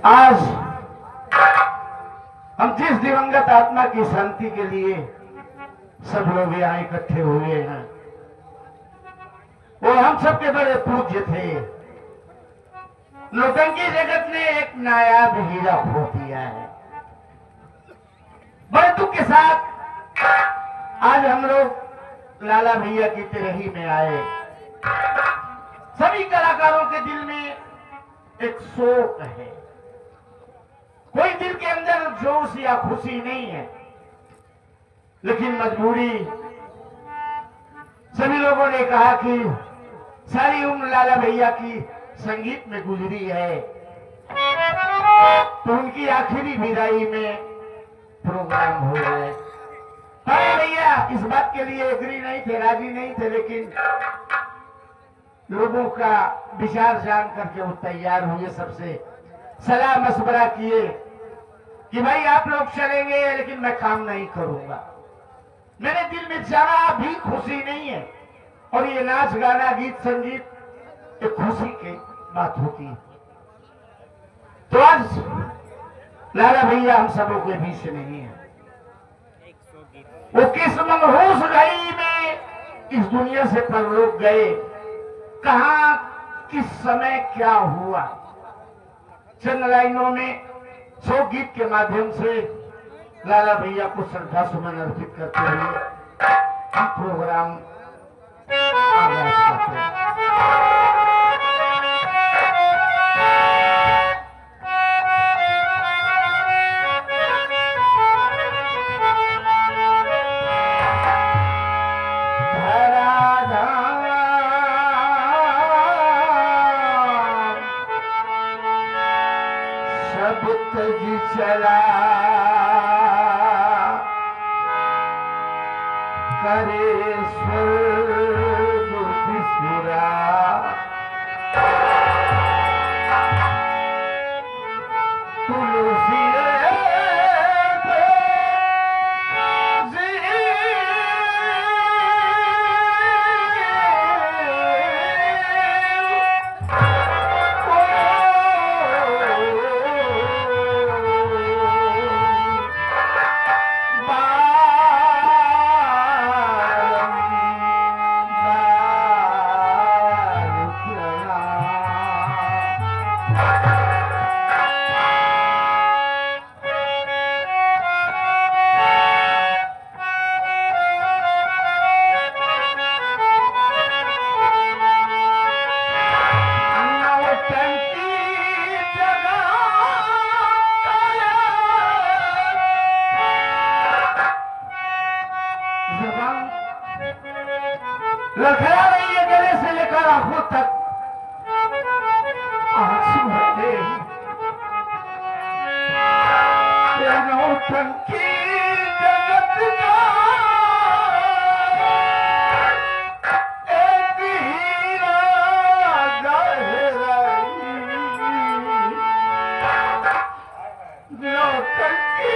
आज हम जिस दिवंगत आत्मा की शांति के लिए सब लोग यहाँ इकट्ठे हुए हैं, वो हम सबके बड़े पूज्य थे। नौटंकी जगत ने एक नायाब हीरा खो दिया है। बड़े दुख के साथ आज हम लोग लाला भैया की तिरही में आए। सभी कलाकारों के दिल में एक शोक है, कोई दिल के अंदर जोश या खुशी नहीं है, लेकिन मजबूरी। सभी लोगों ने कहा कि सारी उम्र लाला भैया की संगीत में गुजरी है, तो उनकी आखिरी विदाई में प्रोग्राम हो गए। लाला भैया इस बात के लिए एग्री नहीं थे, राजी नहीं थे, लेकिन लोगों का विचार जान करके वो तैयार हुए। सबसे सलाह मशवरा किए कि भाई आप लोग चलेंगे, लेकिन मैं काम नहीं करूंगा। मेरे दिल में जरा भी खुशी नहीं है, और ये नाच गाना गीत संगीत एक खुशी की बात होती है। तो आज लाला भैया हम सबों के बीच नहीं है। वो किस मनहूस घड़ी में इस दुनिया से परलोक गए, कहां किस समय क्या हुआ। चंद लाइनों में शोक गीत के माध्यम से लाला भैया को श्रद्धा सुमन अर्पित करते हुए हम प्रोग्राम आगाज करते हैं। चला करे स्वर्ग बिसरा, तुलसी लड़खड़ा रही है, गले से लेकर आंखों तक आंसू है। नौटंकी जगत का एक हीरा गहराई, नौटंकी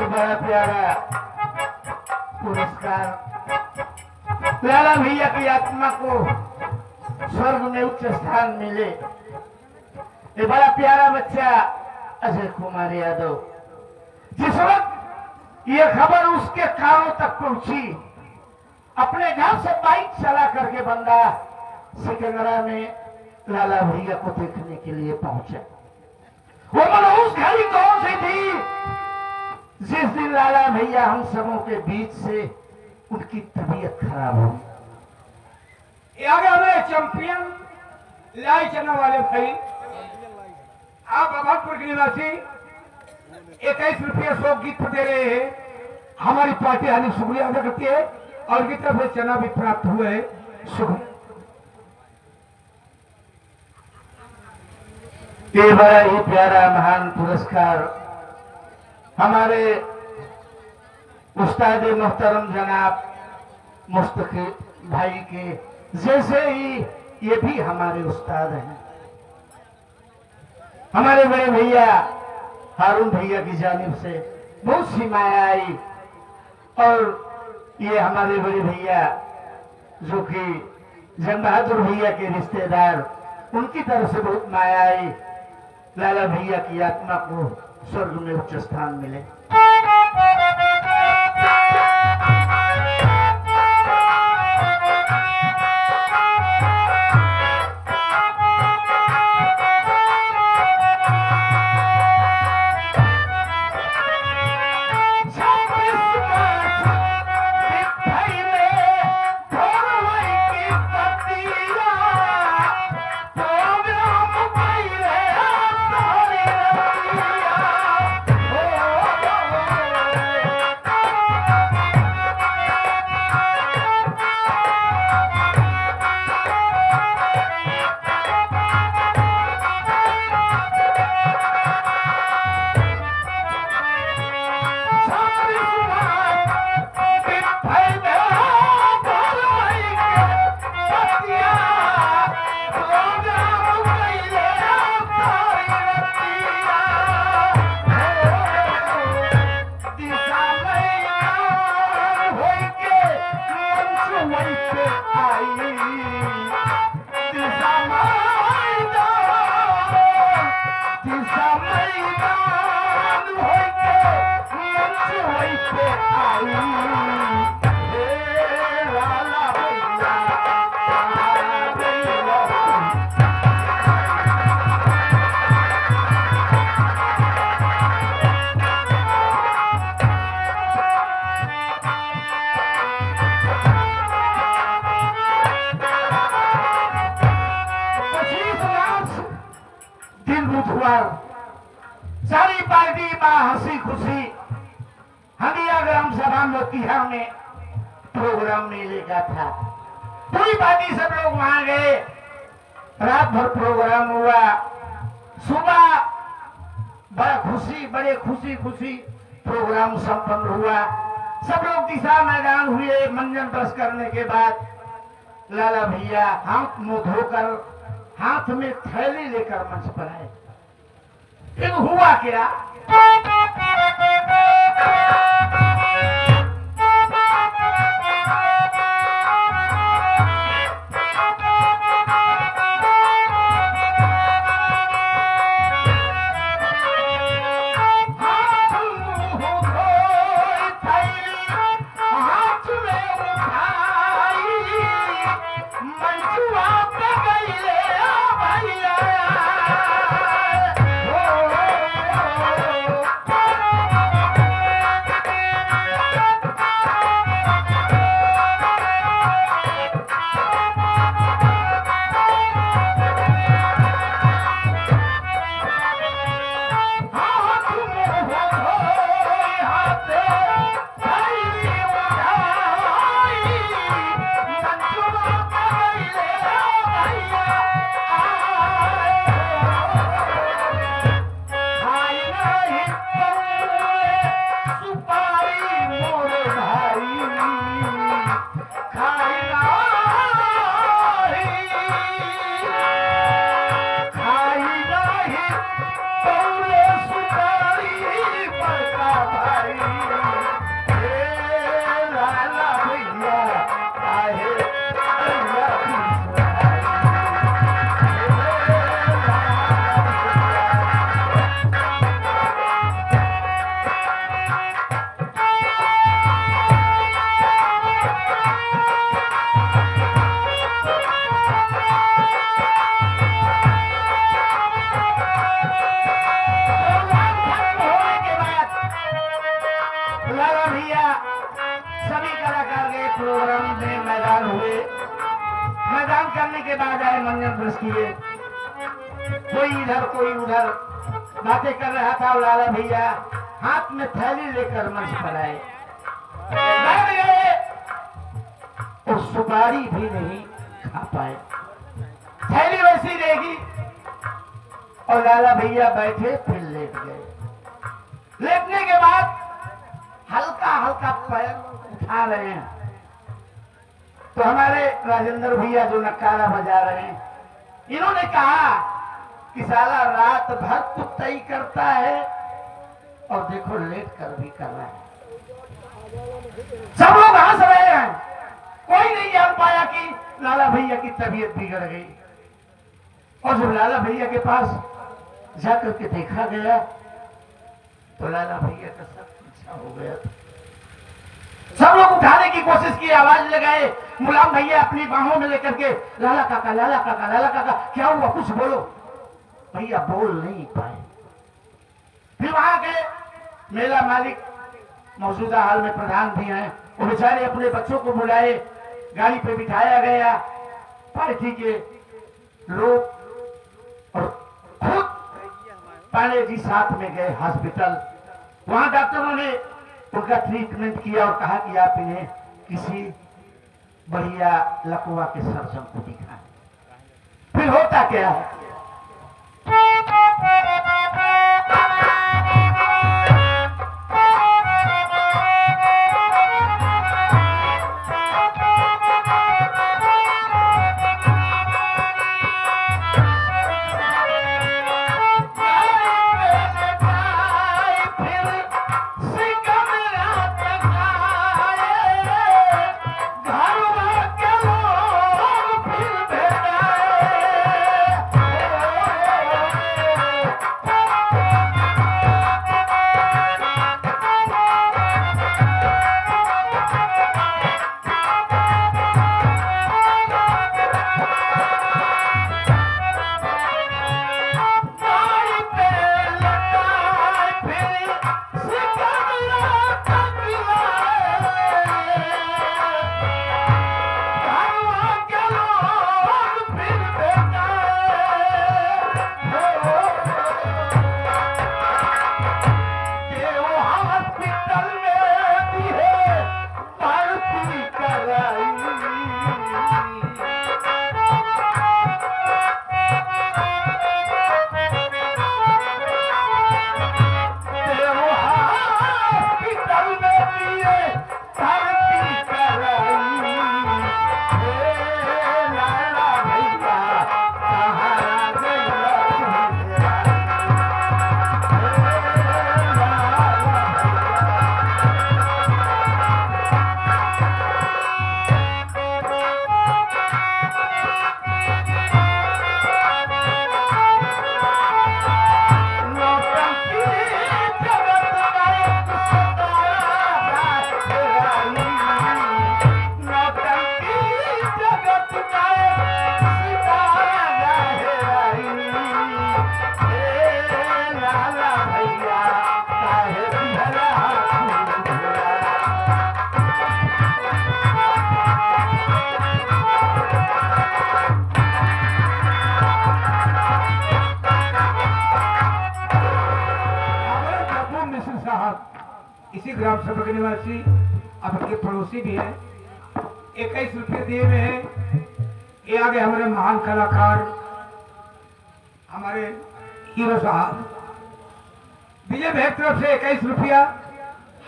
बड़ा प्यारा पुरस्कार लाला भैया की आत्मा को स्वर्ग में उच्च स्थान मिले। ये बड़ा प्यारा बच्चा अजय कुमार यादव, जिस वक्त ये खबर उसके कानों तक पहुंची, अपने घर से बाइक चला करके बंदा सिकंदरा में लाला भैया को देखने के लिए पहुंचा। वो मनहूस घड़ी कौन सी थी जिस दिन लाला भैया हम सबों के बीच से उनकी तबीयत खराब हुई। आगे हमें चैंपियन लाई चलने वाले भाई, आप अभरपुर के निवासी 21 रुपये 100 गीत दे रहे हैं। हमारी पार्टी हानि शुक्रिया अदा करती है और की तरफ से चना भी प्राप्त हुए है। शुक्रिया। ये बड़ा ही प्यारा महान पुरस्कार हमारे उस्ताद मोहतरम जनाब मुस्तकी भाई के जैसे ही ये भी हमारे उस्ताद हैं। हमारे बड़े भैया हारून भैया की जानिब से बहुत सी माया आई और ये हमारे बड़े भैया जो कि जंग बहादुर भैया के रिश्तेदार, उनकी तरफ से बहुत माया आई। लाला भैया की आत्मा को स्वर्ग में उच्च स्थान मिले। सारी पार्टी हंसी खुशी हंदिया ग्राम सभा मोतिहार में प्रोग्राम मेले का था। पूरी पार्टी सब लोग वहां गए, रात भर प्रोग्राम हुआ। सुबह बड़े खुशी प्रोग्राम संपन्न हुआ। सब लोग दिशा मैदान हुए। मंजन ब्रश करने के बाद लाला भैया हाथ मुंह धोकर हाथ में थैली लेकर मंच पर आए। फिर हुआ क्या, लाला भैया सभी कलाकार गए प्रोग्राम में, मैदान हुए। मैदान करने के बाद आए, मंजन ब्रश किए, कोई इधर कोई उधर बातें कर रहा था। और लाला भैया हाथ में थैली लेकर मंच पर आए, बैठ गए और सुपारी भी नहीं खा पाए। थैली वैसी रहेगी और लाला भैया बैठे, फिर लेट गए। लेटने के बाद हल्का हल्का पैर उठा रहे हैं, तो हमारे राजेंद्र भैया जो नक्कारा बजा रहे हैं, इन्होंने कहा कि साला रात भर तो तय करता है और देखो लेट कर भी कर रहा है। सब लोग हंस रहे हैं, कोई नहीं जान पाया कि लाला भैया की तबीयत बिगड़ गई। और जब लाला भैया के पास जाकर के देखा गया तो लाला भैया का सब पीछा हो गया। सब लोग उठाने की कोशिश की, आवाज लगाए, मुलाम भैया अपनी बाहों में लेकर के, लाला काका लाला काका लाला काका, क्या हुआ, कुछ बोलो। भैया बोल नहीं पाए। फिर वहां के मेला मालिक, मौजूदा हाल में प्रधान भी हैं, वो बेचारे अपने बच्चों को बुलाए, गाड़ी पे बिठाया गया, पार्टी के लोग, और खुद पांडे जी साथ में गए हॉस्पिटल। वहां डॉक्टरों ने उनका ट्रीटमेंट किया और कहा कि आप इन्हें किसी बढ़िया लकवा के सर्जन को दिखाएं। फिर होता क्या है, इसी ग्राम सभा के निवासी, अब के पड़ोसी भी हैं, 21 रुपये दिए हुए हैं। ये आगे हमारे महान कलाकार, हमारे हीरो साहब विजय भाई की तरफ से 21 रुपया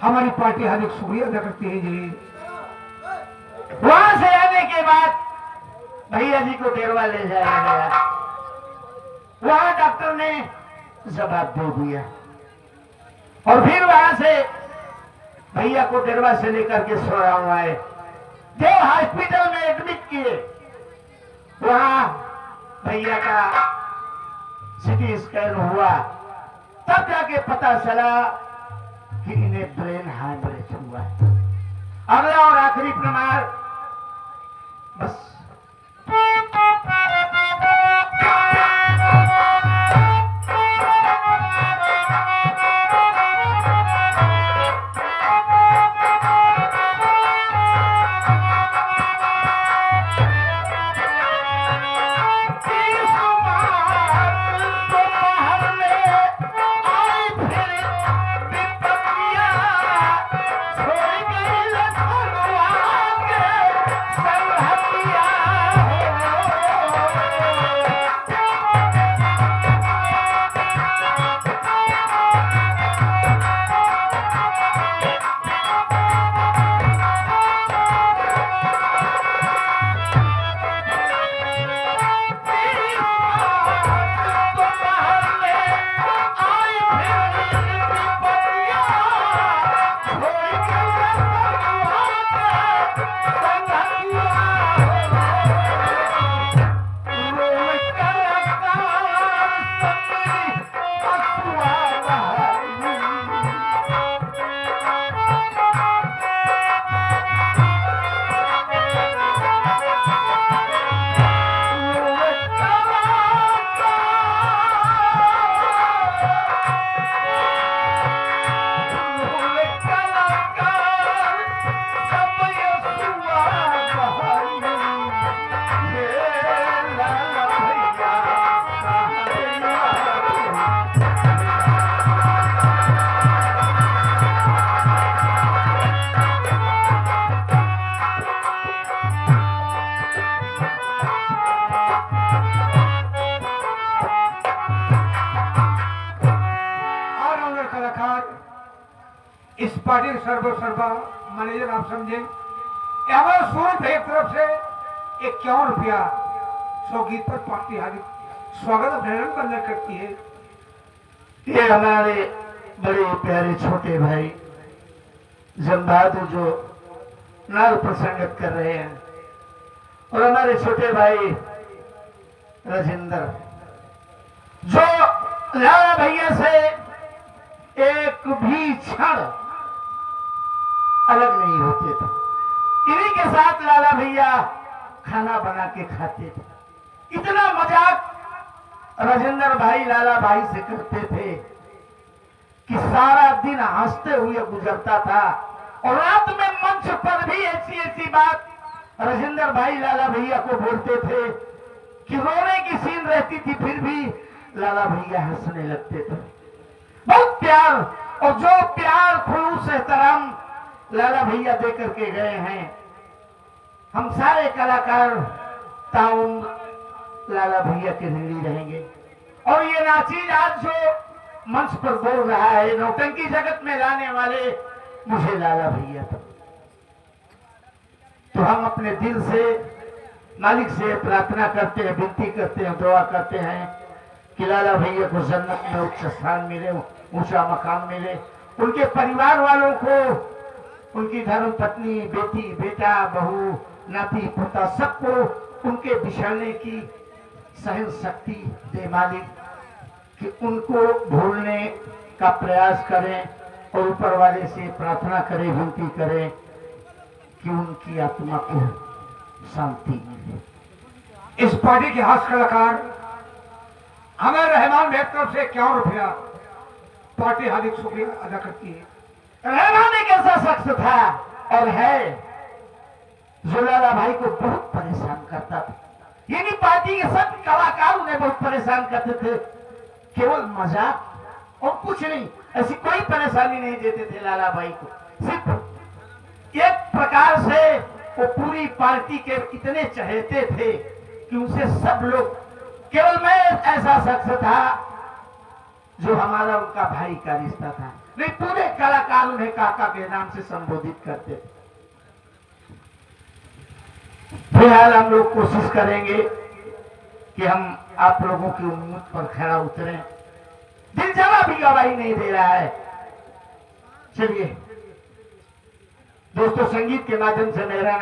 हमारी पार्टी हार्दिक शुक्रिया अदा करती है जी। वहां से आने के बाद भैया जी को डेरवा ले जाया गया। वहां डॉक्टर ने जवाब दे दिया और फिर वहां से भैया को डेरवा से लेकर के सोराव आए, जो हॉस्पिटल में एडमिट किए। वहां भैया का सिटी स्कैन हुआ, तब जाके पता चला कि इन्हें ब्रेन हैमरेज हुआ। अगला और आखिरी प्रमाण बस पार्टी के सर्वा मैनेजर आप समझे, ये हमारा सूरत है एक तरफ से 51 रुपया 100 गीत पर पार्टी हार्दिक स्वागत अभिनंदन करने करती है। ये हमारे बड़े प्यारे छोटे भाई जमबहादुर जो नाल प्रसंगत कर रहे हैं, और हमारे छोटे भाई राजेंद्र जो लाला भैया से एक भी क्षण अलग नहीं होते थे। इन्हीं के साथ लाला भैया खाना बना के खाते थे। इतना मजाक राजेंद्र भाई लाला भाई से करते थे कि सारा दिन हंसते हुए गुजरता था, और रात में मंच पर भी ऐसी ऐसी बात राजेंद्र भाई लाला भैया को बोलते थे कि रोने की सीन रहती थी फिर भी लाला भैया हंसने लगते थे। बहुत प्यार, और जो प्यार खुलूस एहतराम लाला भैया दे करके गए हैं, हम सारे कलाकार ताउम्र लाला भैया के ऋणी रहेंगे। और ये नाचीज आज जो मंच पर बोल रहा है, नौटंकी जगत में लाने वाले मुझे लाला भैया था। तो हम अपने दिल से मालिक से प्रार्थना करते हैं, विनती करते हैं, दुआ करते हैं कि लाला भैया को जन्नत में उच्च स्थान मिले, ऊंचा मकाम मिले। उनके परिवार वालों को, उनकी धर्म पत्नी, बेटी, बेटा, बहू, नाती, पोता, सबको उनके बिछड़ने की सहन शक्ति दे मालिक, कि उनको भूलने का प्रयास करें, और ऊपर वाले से प्रार्थना करें, विनती करें कि उनकी आत्मा को शांति मिले। इस पार्टी के हास्य कलाकार हमें रहमान भाई तरफ से 51 रुपया पार्टी हार्दिक शुक्रिया अदा करती है। रहमान एक ऐसा शख्स था और है जो लाला भाई को बहुत परेशान करता था। यानी पार्टी के सब कलाकार उन्हें बहुत परेशान करते थे, केवल मजाक और कुछ नहीं, ऐसी कोई परेशानी नहीं देते थे लाला भाई को। सिर्फ एक प्रकार से वो पूरी पार्टी के इतने चहेते थे कि उनसे सब लोग, केवल मैं ऐसा शख्स था जो हमारा उनका भाई का रिश्ता था, नहीं पूरे कलाकार उन्हें काका के नाम से संबोधित करते थे। फिलहाल हम लोग कोशिश करेंगे कि हम आप लोगों की उम्मीद पर खड़ा उतरें। दिल जरा भी गवाही नहीं दे रहा है। चलिए दोस्तों, संगीत के माध्यम से मेरा